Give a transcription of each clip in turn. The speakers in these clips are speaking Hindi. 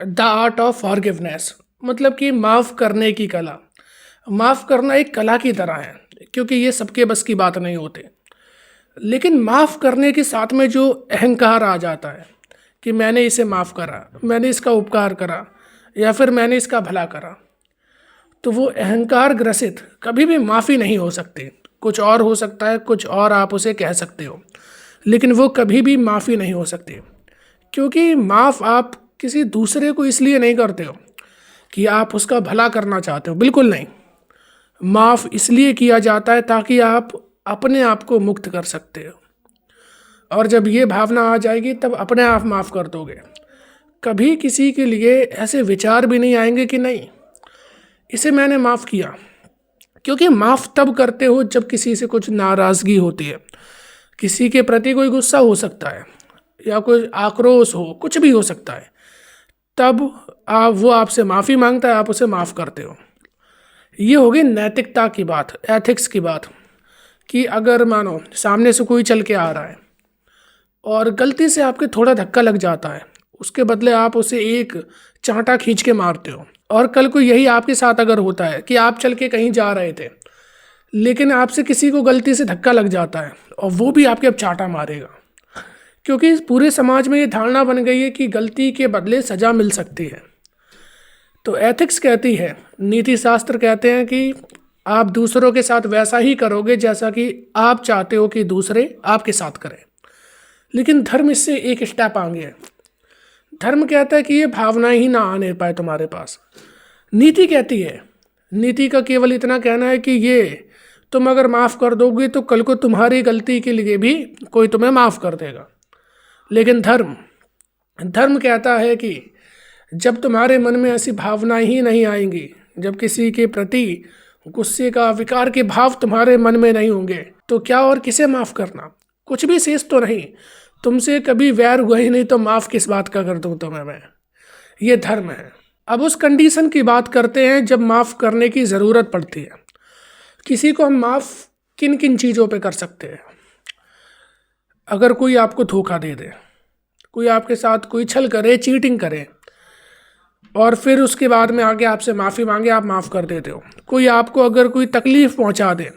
द आर्ट ऑफ फॉरगिवनेस, मतलब कि माफ़ करने की कला। माफ़ करना एक कला की तरह है, क्योंकि ये सबके बस की बात नहीं होती। लेकिन माफ़ करने के साथ में जो अहंकार आ जाता है कि मैंने इसे माफ़ करा, मैंने इसका उपकार करा, या फिर मैंने इसका भला करा, तो वो अहंकार ग्रसित कभी भी माफ़ी नहीं हो सकती। कुछ और हो सकता है, कुछ और आप उसे कह सकते हो, लेकिन वो कभी भी माफ़ी नहीं हो सकती। क्योंकि माफ़ आप किसी दूसरे को इसलिए नहीं करते हो कि आप उसका भला करना चाहते हो, बिल्कुल नहीं। माफ़ इसलिए किया जाता है ताकि आप अपने आप को मुक्त कर सकते हो, और जब ये भावना आ जाएगी तब अपने आप माफ़ कर दोगे। कभी किसी के लिए ऐसे विचार भी नहीं आएंगे कि नहीं, इसे मैंने माफ़ किया। क्योंकि माफ़ तब करते हो जब किसी से कुछ नाराज़गी होती है, किसी के प्रति कोई गुस्सा हो सकता है, या कोई आक्रोश हो, कुछ भी हो सकता है, तब वो आपसे माफ़ी मांगता है, आप उसे माफ़ करते हो। ये होगी नैतिकता की बात, एथिक्स की बात, कि अगर मानो सामने से कोई चल के आ रहा है और गलती से आपके थोड़ा धक्का लग जाता है, उसके बदले आप उसे एक चांटा खींच के मारते हो। और कल को यही आपके साथ अगर होता है कि आप चल के कहीं जा रहे थे, लेकिन आपसे किसी को गलती से धक्का लग जाता है और वो भी आपके अब चांटा मारेगा। क्योंकि पूरे समाज में ये धारणा बन गई है कि गलती के बदले सज़ा मिल सकती है। तो एथिक्स कहती है, नीति शास्त्र कहते हैं कि आप दूसरों के साथ वैसा ही करोगे जैसा कि आप चाहते हो कि दूसरे आपके साथ करें। लेकिन धर्म इससे एक स्टेप आगे है। धर्म कहता है कि ये भावनाएं ही ना आने पाए तुम्हारे पास। नीति कहती है, नीति का केवल इतना कहना है कि ये तुम अगर माफ़ कर दोगे तो कल को तुम्हारी गलती के लिए भी कोई तुम्हें माफ़ कर देगा। लेकिन धर्म धर्म कहता है कि जब तुम्हारे मन में ऐसी भावनाएं ही नहीं आएंगी, जब किसी के प्रति गुस्से का, विकार के भाव तुम्हारे मन में नहीं होंगे, तो क्या और किसे माफ़ करना, कुछ भी शेष तो नहीं। तुमसे कभी वैर हुआ ही नहीं तो माफ़ किस बात का कर दूँ तुम्हें मैं। ये धर्म है। अब उस कंडीशन की बात करते हैं जब माफ़ करने की ज़रूरत पड़ती है। किसी को हम माफ़ किन किन चीज़ों पे कर सकते हैं? अगर कोई आपको धोखा दे दे, कोई आपके साथ कोई छल करे, चीटिंग करे, और फिर उसके बाद में आगे आपसे माफ़ी मांगे, आप माफ़ कर देते हो। कोई आपको अगर कोई तकलीफ़ पहुंचा दे,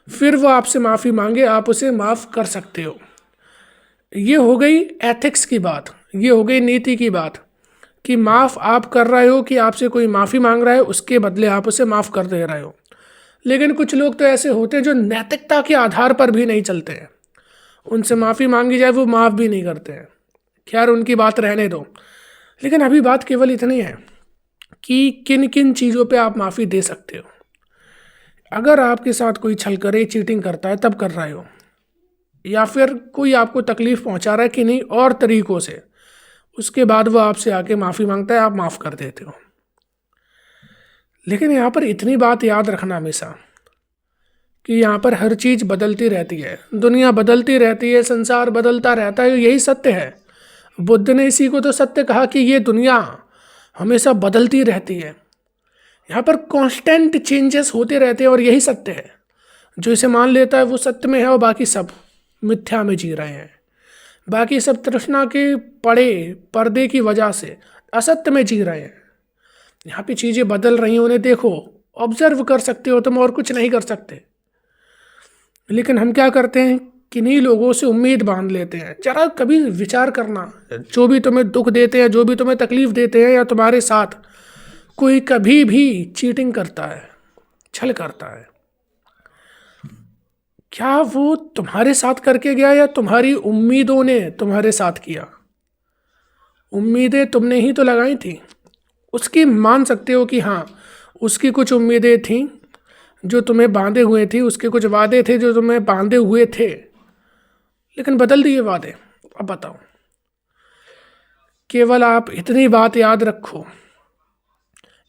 फिर वो आपसे माफ़ी मांगे, आप उसे माफ़ कर सकते हो। ये हो गई एथिक्स की बात, ये हो गई नीति की बात, कि माफ़ आप कर रहे हो कि आपसे कोई माफ़ी मांग रहा है, उसके बदले आप उसे माफ़ कर दे रहे हो। लेकिन कुछ लोग तो ऐसे होते हैं जो नैतिकता के आधार पर भी नहीं चलते हैं। उनसे माफ़ी मांगी जाए वो माफ़ भी नहीं करते हैं। खैर, उनकी बात रहने दो। लेकिन अभी बात केवल इतनी है कि किन किन चीज़ों पे आप माफ़ी दे सकते हो। अगर आपके साथ कोई छल करे, चीटिंग करता है, तब कर रहे हो, या फिर कोई आपको तकलीफ़ पहुंचा रहा है कि नहीं और तरीक़ों से, उसके बाद वो आपसे आके माफ़ी मांगता है, आप माफ़ कर देते हो। लेकिन यहाँ पर इतनी बात याद रखना हमेशा कि यहाँ पर हर चीज़ बदलती रहती है, दुनिया बदलती रहती है, संसार बदलता रहता है, यही सत्य है। बुद्ध ने इसी को तो सत्य कहा कि ये दुनिया हमेशा बदलती रहती है, यहाँ पर कांस्टेंट चेंजेस होते रहते हैं, और यही सत्य है। जो इसे मान लेता है वो सत्य में है, और बाकी सब मिथ्या में जी रहे हैं। बाकी सब तृष्णा के पर्दे की वजह से असत्य में जी रहे हैं। यहाँ पे चीज़ें बदल रही हैं, उन्हें देखो, ऑब्जर्व कर सकते हो तुम, और कुछ नहीं कर सकते। लेकिन हम क्या करते हैं, किन्हीं लोगों से उम्मीद बांध लेते हैं। जरा कभी विचार करना, जो भी तुम्हें दुख देते हैं, जो भी तुम्हें तकलीफ देते हैं, या तुम्हारे साथ कोई कभी भी चीटिंग करता है, छल करता है, क्या वो तुम्हारे साथ करके गया या तुम्हारी उम्मीदों ने तुम्हारे साथ किया? उम्मीदें तुमने ही तो लगाई थी। उसकी मान सकते हो कि हाँ, उसकी कुछ उम्मीदें थीं जो तुम्हें बांधे हुए थी, उसके कुछ वादे थे जो तुम्हें बांधे हुए थे, लेकिन बदल दिए वादे। अब बताओ, केवल आप इतनी बात याद रखो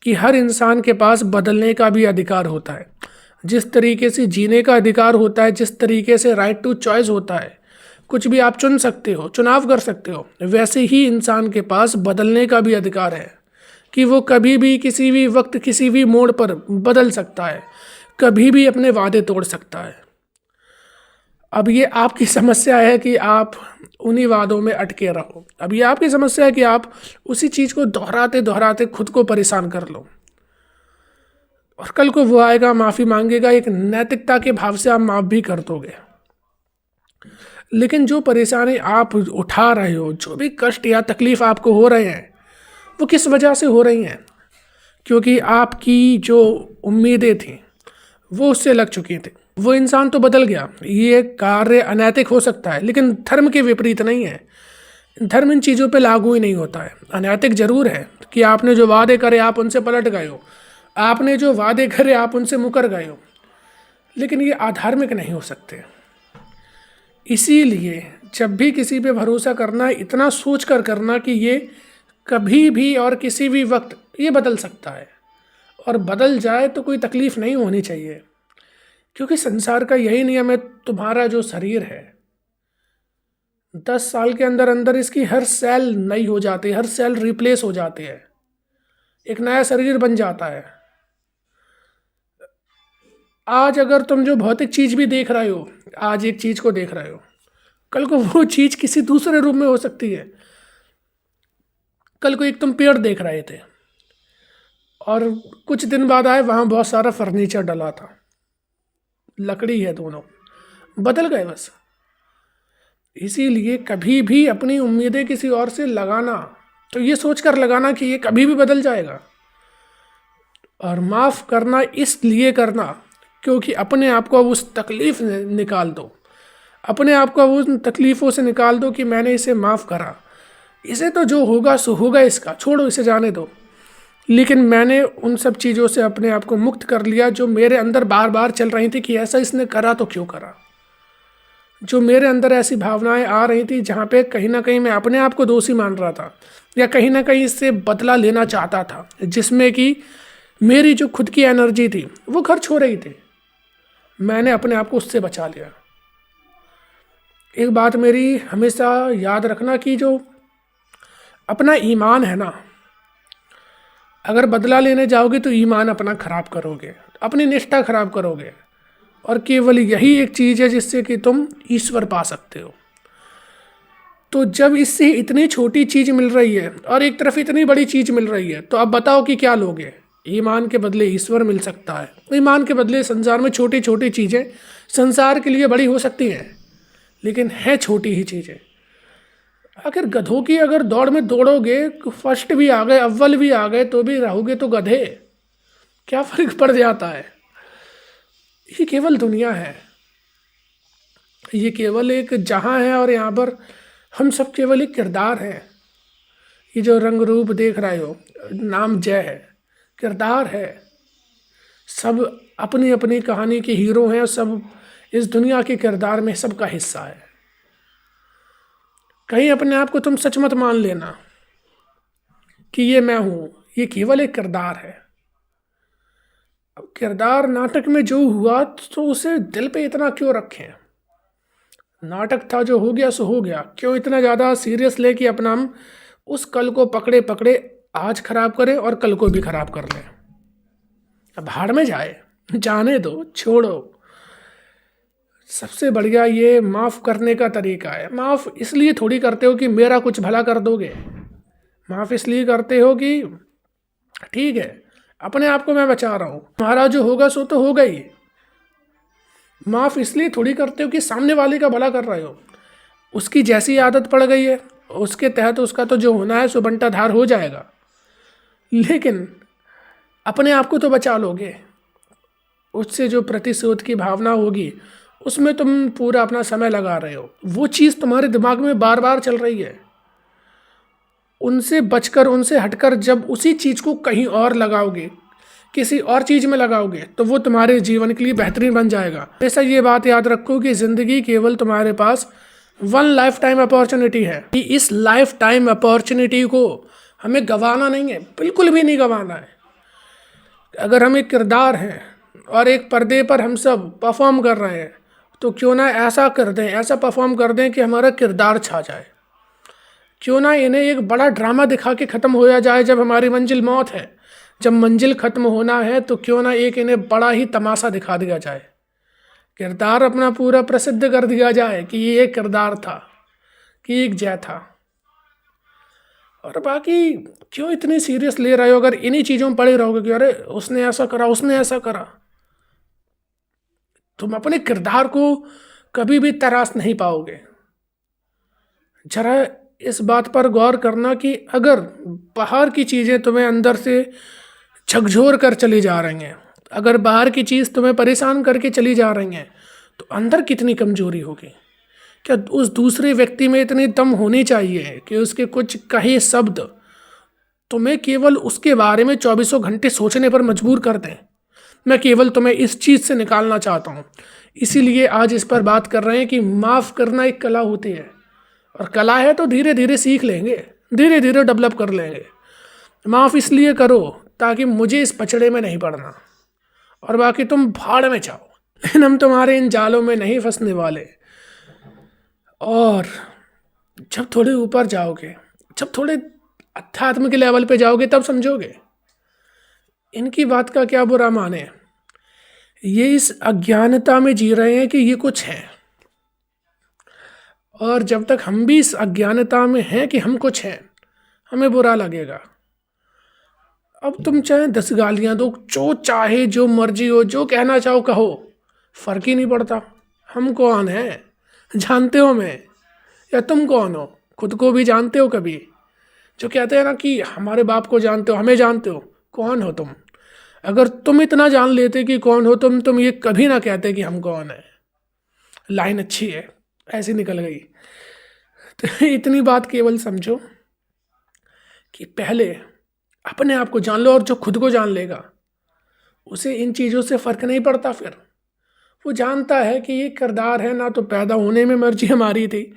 कि हर इंसान के पास बदलने का भी अधिकार होता है। जिस तरीके से जीने का अधिकार होता है, जिस तरीके से राइट टू चॉइस होता है, कुछ भी आप चुन सकते हो, चुनाव कर सकते हो, वैसे ही इंसान के पास बदलने का भी अधिकार है कि वो कभी भी, किसी भी वक्त, किसी भी मोड़ पर बदल सकता है, कभी भी अपने वादे तोड़ सकता है। अब ये आपकी समस्या है कि आप उन्हीं वादों में अटके रहो। अब ये आपकी समस्या है कि आप उसी चीज़ को दोहराते दोहराते खुद को परेशान कर लो, और कल को वो आएगा, माफ़ी मांगेगा, एक नैतिकता के भाव से आप माफ़ भी कर दोगे। लेकिन जो परेशानी आप उठा रहे हो, जो भी कष्ट या तकलीफ़ आपको हो रहे हैं, वो किस वजह से हो रही हैं? क्योंकि आपकी जो उम्मीदें थीं वो उससे लग चुकी थी। वो इंसान तो बदल गया, ये कार्य अनैतिक हो सकता है लेकिन धर्म के विपरीत नहीं है। धर्म इन चीज़ों पे लागू ही नहीं होता है। अनैतिक जरूर है कि आपने जो वादे करे आप उनसे पलट गए हो, आपने जो वादे करे आप उनसे मुकर गए हो, लेकिन ये आधार्मिक नहीं हो सकते। इसीलिए जब भी किसी पे भरोसा करना, इतना सोच कर करना कि ये कभी भी और किसी भी वक्त ये बदल सकता है, और बदल जाए तो कोई तकलीफ़ नहीं होनी चाहिए। क्योंकि संसार का यही नियम है, तुम्हारा जो शरीर है 10 साल के अंदर अंदर इसकी हर सेल नई हो जाती है, हर सेल रिप्लेस हो जाती है, एक नया शरीर बन जाता है। आज अगर तुम जो भौतिक चीज़ भी देख रहे हो, आज एक चीज़ को देख रहे हो, कल को वो चीज़ किसी दूसरे रूप में हो सकती है। कल को एक तुम पेड़ देख रहे थे और कुछ दिन बाद आए वहाँ बहुत सारा फर्नीचर डला था, लकड़ी है, दोनों बदल गए बस। इसीलिए कभी भी अपनी उम्मीदें किसी और से लगाना तो ये सोचकर लगाना कि ये कभी भी बदल जाएगा। और माफ़ करना इसलिए करना क्योंकि अपने आप को अब उस तकलीफ़ से निकाल दो, अपने आप को उन तकलीफ़ों से निकाल दो कि मैंने इसे माफ़ करा, इसे तो जो होगा सो होगा, इसका छोड़ो, इसे जाने दो। लेकिन मैंने उन सब चीज़ों से अपने आप को मुक्त कर लिया जो मेरे अंदर बार बार चल रही थी कि ऐसा इसने करा तो क्यों करा। जो मेरे अंदर ऐसी भावनाएं आ रही थी जहाँ पे कहीं ना कहीं मैं अपने आप को दोषी मान रहा था या कहीं ना कहीं इससे बदला लेना चाहता था, जिसमें कि मेरी जो खुद की एनर्जी थी वो खर्च हो रही थी, मैंने अपने आप को उससे बचा लिया। एक बात मेरी हमेशा याद रखना कि जो अपना ईमान है ना, अगर बदला लेने जाओगे तो ईमान अपना ख़राब करोगे, अपनी निष्ठा ख़राब करोगे, और केवल यही एक चीज़ है जिससे कि तुम ईश्वर पा सकते हो। तो जब इससे इतनी छोटी चीज़ मिल रही है और एक तरफ इतनी बड़ी चीज़ मिल रही है, तो अब बताओ कि क्या लोगे? ईमान के बदले ईश्वर मिल सकता है, ईमान के बदले संसार में छोटी छोटी चीज़ें संसार के लिए बड़ी हो सकती हैं, लेकिन है छोटी ही चीज़ें। आखिर गधों की अगर दौड़ में दौड़ोगे, फर्स्ट भी आ गए, अव्वल भी आ गए, तो भी रहोगे तो गधे, क्या फ़र्क पड़ जाता है? ये केवल दुनिया है, ये केवल एक जहां है, और यहाँ पर हम सब केवल एक किरदार हैं। ये जो रंग रूप देख रहे हो, नाम जय है, किरदार है। सब अपनी अपनी कहानी के हीरो हैं, सब इस दुनिया के किरदार में सबका हिस्सा है। कहीं अपने आप को तुम सच मत मान लेना कि ये मैं हूँ, ये केवल एक किरदार है। अब किरदार नाटक में जो हुआ तो उसे दिल पे इतना क्यों रखें? नाटक था, जो हो गया सो हो गया, क्यों इतना ज़्यादा सीरियस ले कि अपना हम उस कल को पकड़े पकड़े आज खराब करें और कल को भी खराब कर लें। अब भाड़ में जाए, जाने दो, छोड़ो। सबसे बढ़िया ये माफ़ करने का तरीका है। माफ़ इसलिए थोड़ी करते हो कि मेरा कुछ भला कर दोगे, माफ़ इसलिए करते हो कि ठीक है अपने आप को मैं बचा रहा हूँ, तुम्हारा जो होगा सो तो होगा ही। माफ़ इसलिए थोड़ी करते हो कि सामने वाले का भला कर रहे हो, उसकी जैसी आदत पड़ गई है उसके तहत उसका तो जो होना है सो बंटाधार हो जाएगा, लेकिन अपने आप को तो बचा लोगे। उससे जो प्रतिशोध की भावना होगी उसमें तुम पूरा अपना समय लगा रहे हो, वो चीज़ तुम्हारे दिमाग में बार बार चल रही है। उनसे बचकर, उनसे हटकर जब उसी चीज़ को कहीं और लगाओगे, किसी और चीज़ में लगाओगे, तो वो तुम्हारे जीवन के लिए बेहतरीन बन जाएगा। ऐसा ये बात याद रखो कि ज़िंदगी केवल तुम्हारे पास वन लाइफ टाइम अपॉर्चुनिटी है, कि इस लाइफ टाइम अपॉर्चुनिटी को हमें गंवाना नहीं है, बिल्कुल भी नहीं गंवाना है। अगर हम एक किरदार हैं और एक पर्दे पर हम सब परफॉर्म कर रहे हैं, तो क्यों ना ऐसा कर दें, ऐसा परफॉर्म कर दें कि हमारा किरदार छा जाए। क्यों ना इन्हें एक बड़ा ड्रामा दिखा के ख़त्म होया जाए। जब हमारी मंजिल मौत है, जब मंजिल ख़त्म होना है, तो क्यों ना एक इन्हें बड़ा ही तमाशा दिखा दिया जाए किरदार अपना पूरा प्रसिद्ध कर दिया जाए कि ये एक किरदार था, कि एक जय था। और बाकी क्यों इतनी सीरियस ले रहे हो? अगर इन्हीं चीज़ों में पड़े रहोगे कि अरे उसने ऐसा करा, उसने ऐसा करा, तुम अपने किरदार को कभी भी तराश नहीं पाओगे। जरा इस बात पर गौर करना कि अगर बाहर की चीज़ें तुम्हें अंदर से झकझोर कर चली जा रही हैं, अगर बाहर की चीज़ तुम्हें परेशान करके चली जा रही हैं, तो अंदर कितनी कमजोरी होगी। क्या उस दूसरे व्यक्ति में इतनी दम होनी चाहिए कि उसके कुछ कहे शब्द तुम्हें केवल उसके बारे में चौबीसों घंटे सोचने पर मजबूर कर दें? मैं केवल तुम्हें इस चीज़ से निकालना चाहता हूँ, इसीलिए आज इस पर बात कर रहे हैं कि माफ़ करना एक कला होती है। और कला है तो धीरे धीरे सीख लेंगे, धीरे धीरे डेवलप कर लेंगे। माफ़ इसलिए करो ताकि मुझे इस पचड़े में नहीं पड़ना, और बाकी तुम भाड़ में जाओ, लेकिन हम तुम्हारे इन जालों में नहीं फंसने वाले। और जब थोड़े ऊपर जाओगे, जब थोड़े अध्यात्म के लेवल पे जाओगे, तब समझोगे इनकी बात का क्या बुरा माने। ये इस अज्ञानता में जी रहे हैं कि ये कुछ है, और जब तक हम भी इस अज्ञानता में हैं कि हम कुछ हैं, हमें बुरा लगेगा। अब तुम चाहे 10 गालियाँ दो, जो चाहे जो मर्जी हो, जो कहना चाहो कहो, फर्क ही नहीं पड़ता। हम कौन हैं जानते हो मैं, या तुम कौन हो खुद को भी जानते हो? कभी जो कहते हैं ना कि हमारे बाप को जानते हो, हमें जानते हो, कौन हो तुम? अगर तुम इतना जान लेते कि कौन हो तुम ये कभी ना कहते कि हम कौन है। लाइन अच्छी है, ऐसी निकल गई। तो इतनी बात केवल समझो कि पहले अपने आप को जान लो, और जो खुद को जान लेगा उसे इन चीज़ों से फ़र्क नहीं पड़ता। फिर वो जानता है कि ये किरदार है ना, तो पैदा होने में मर्जी हमारी थी,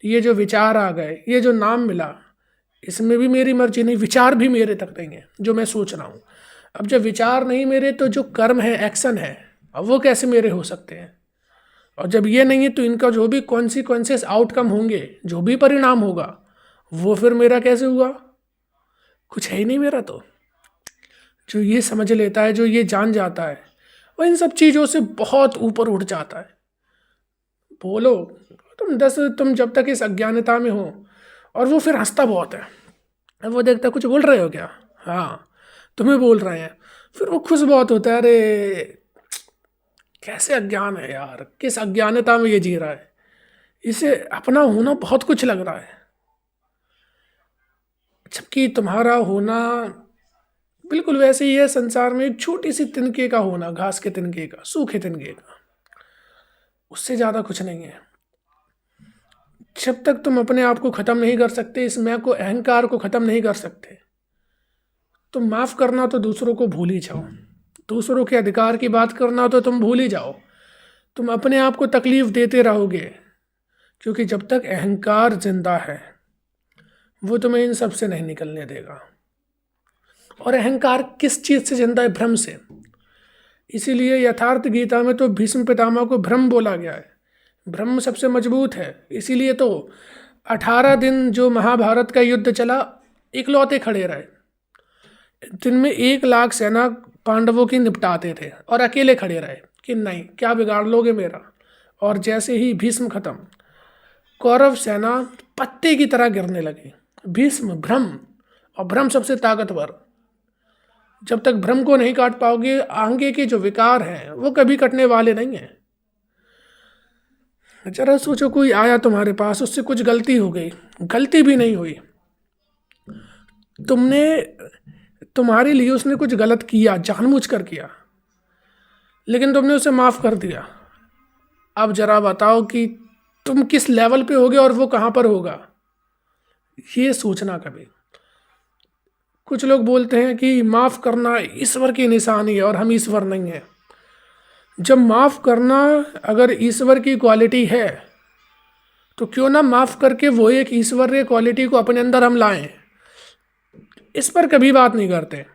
ये जो विचार आ गए, ये जो नाम मिला, इसमें भी मेरी मर्जी नहीं, विचार भी मेरे तक नहीं है जो मैं सोच रहा हूँ। अब जब विचार नहीं मेरे, तो जो कर्म है, एक्शन है, अब वो कैसे मेरे हो सकते हैं? और जब ये नहीं है तो इनका जो भी कॉन्सिक्वेंसेस आउटकम होंगे, जो भी परिणाम होगा, वो फिर मेरा कैसे हुआ? कुछ है ही नहीं मेरा। तो जो ये समझ लेता है, जो ये जान जाता है, वो इन सब चीज़ों से बहुत ऊपर उठ जाता है। बोलो तुम जब तक इस अज्ञानता में हो, और वो फिर हंसता बहुत है। अब वो देखता कुछ बोल रहे हो क्या? हाँ तुम्हें बोल रहे हैं। फिर वो खुश बहुत होता है, अरे कैसे अज्ञान है यार, किस अज्ञानता में ये जी रहा है, इसे अपना होना बहुत कुछ लग रहा है, जबकि तुम्हारा होना बिल्कुल वैसे ही है। संसार में एक छोटी सी तिनके का होना, घास के तिनके का, सूखे तिनके का, उससे ज़्यादा कुछ नहीं है। जब तक तुम अपने आप को ख़त्म नहीं कर सकते, इस मैं को, अहंकार को ख़त्म नहीं कर सकते, तो माफ़ करना तो दूसरों को भूल ही जाओ। दूसरों के अधिकार की बात करना तो तुम भूल ही जाओ। तुम अपने आप को तकलीफ़ देते रहोगे, क्योंकि जब तक अहंकार जिंदा है, वो तुम्हें इन सब से नहीं निकलने देगा। और अहंकार किस चीज़ से जिंदा है? भ्रम से। इसीलिए यथार्थ गीता में तो भीष्म पितामह को भ्रम बोला गया है। ब्रह्म सबसे मजबूत है। इसीलिए तो 18 दिन जो महाभारत का युद्ध चला, इकलौते खड़े रहे। दिन में 1 लाख सेना पांडवों की निपटाते थे, और अकेले खड़े रहे कि नहीं, क्या बिगाड़ लोगे मेरा। और जैसे ही भीष्म खत्म, कौरव सेना पत्ते की तरह गिरने लगी। भीष्म भ्रम, और भ्रम सबसे ताकतवर। जब तक भ्रम को नहीं काट पाओगे, आगे के जो विकार हैं वो कभी कटने वाले नहीं हैं। जरा सोचो, कोई आया तुम्हारे पास, उससे कुछ गलती हो गई, गलती भी नहीं हुई, तुम्हारे लिए उसने कुछ गलत किया, जानबूझकर किया, लेकिन तुमने उसे माफ़ कर दिया। अब जरा बताओ कि तुम किस लेवल पे होगे और वो कहाँ पर होगा, ये सोचना कभी। कुछ लोग बोलते हैं कि माफ़ करना ईश्वर की निशानी है, और हम ईश्वर नहीं हैं। जब माफ़ करना अगर ईश्वर की क्वालिटी है, तो क्यों ना माफ़ करके वो एक ईश्वरीय क्वालिटी को अपने अंदर हम लाएं। इस पर कभी बात नहीं करते।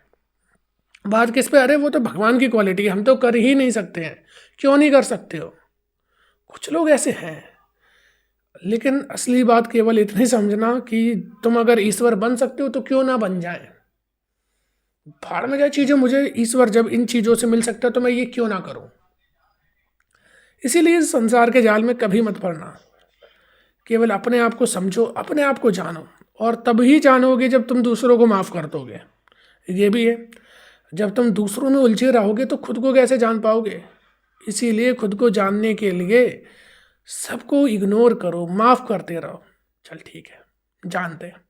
बात किस पे? अरे वो तो भगवान की क्वालिटी है, हम तो कर ही नहीं सकते हैं। क्यों नहीं कर सकते हो? कुछ लोग ऐसे हैं। लेकिन असली बात केवल इतनी समझना कि तुम अगर ईश्वर बन सकते हो तो क्यों ना बन जाए। भाड़ में जाए चीज़ें, मुझे ईश्वर जब इन चीज़ों से मिल सकता है तो मैं ये क्यों ना करूं। इसीलिए इस संसार के जाल में कभी मत पड़ना। केवल अपने आप को समझो, अपने आप को जानो, और तभी जानोगे जब तुम दूसरों को माफ़ कर दोगे। ये भी है, जब तुम दूसरों में उलझे रहोगे तो खुद को कैसे जान पाओगे। इसीलिए खुद को जानने के लिए सबको इग्नोर करो, माफ़ करते रहो। चल ठीक है, जानते हैं।